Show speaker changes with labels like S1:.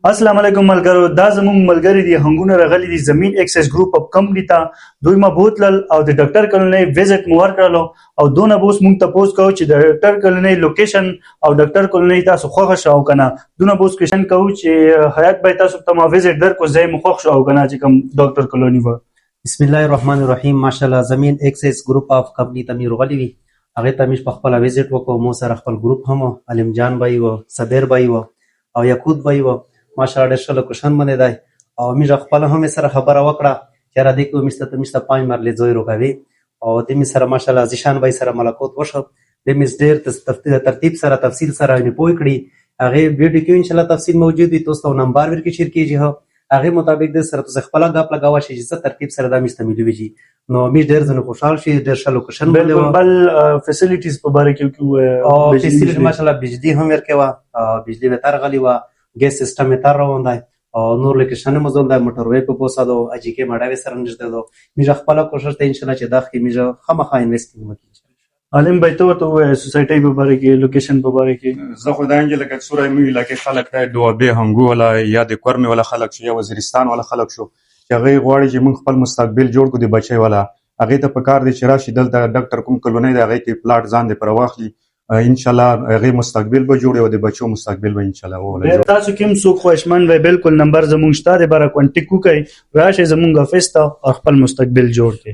S1: السلام علیکم ملګرو، دا زموږ ملګري دي هنګونه راغلي دي زمین ایکسس ګروپ اپ کمپنی ته. دوی ما بوتلل او د ډاکټر کلونی ویزټ مو ورکړلو او دونه به اوس موږ تپوس کوو چې د ډاکټر کلونی لوکیشن او ډاکټر کلونی تاسو خوښه شو او که نه. دونه به اوس کوېشن کوو چې حیات بھائی تاسو ته ما ویزټ درکړو، ځای مو خوښ شو او که نه چې کوم ډاکټر کلونی و.
S2: بسم الله الرحمن الرحیم. ماشاءالله زمین ایکسس ګروپ اف کمپنی ته مې راغلی وي، هغې ته مې په خپله ویزټ وکړو. مو سره خپل ګروپ هم و، علم جان بھائی و، صبیر بھائی و او یعقوب بھائی و. ماشاءالله ډېر ښه لوکیشن باندې دی او موږ خپله هم یې سره خبره وکړه چې یاره دې کې موږ ته 5 مرلې ځای راکوي او دې مې سره ماشاءالله زیشان بھائی سره ملاقات وشو. دې مې ډېر ترتیب سره تفصیل سره مې پوه کړي. هغې ویډیو کې انشاءالله تفصیل موجود وي، تاسو ته نمبر ورکړي شیر کېږي. هغې مطابق دې سره تاسو خپله ګپ لګوه شي چې څه ترتیب سره دا موږ ته ملوي شي. نو موږ ډېر ځنې خوشحال شي. ډېر ښه لوکیشن باندې و.
S1: بل فیسیلیټیز په باره کې
S2: او فیسیلیټي ماشاءالله بجلی هم ورکوي وه، بجلی به تر غلی وه، ګیس سیسټم یې تر روان دی او نور لوکیشن هم زول دی. موټروی په پوسه دو، اجیکې ماډاوې سره نږدې دو. موږ خپله کوشش دی انشاءالله چې دا کې موږ خامخا انویسټینګ وکړو.
S1: علم بھائی ته ورته ووایه سوسایټۍ په باره کې، لوکیشن په باره کې.
S3: زه خو دا یم چې لکه څومره زموږ علاقې خلک دی دوابې هنګو والا یا د کورمې والا خلک شو یا وزیرستان والا خلک شو چې هغوی غواړي چې موږ خپل مستقبل جوړ کړو د بچی والا. هغې ته پکار دی چې راشي دلته ډاکټر کوم کلونی دی هغې کې پلاټ ځان دی پر واخلي. انشاءالله هغې مستقبل به جوړوي او د بچو مستقبل به انشاءالله وولي.
S1: تاسو کې هم څوک خوښمن وی بالکل نمبر زموږ شته دی، بره کونټیک وکړئ، راشئ زموږ افیس ته او خپل مستقبل جوړ کړئ.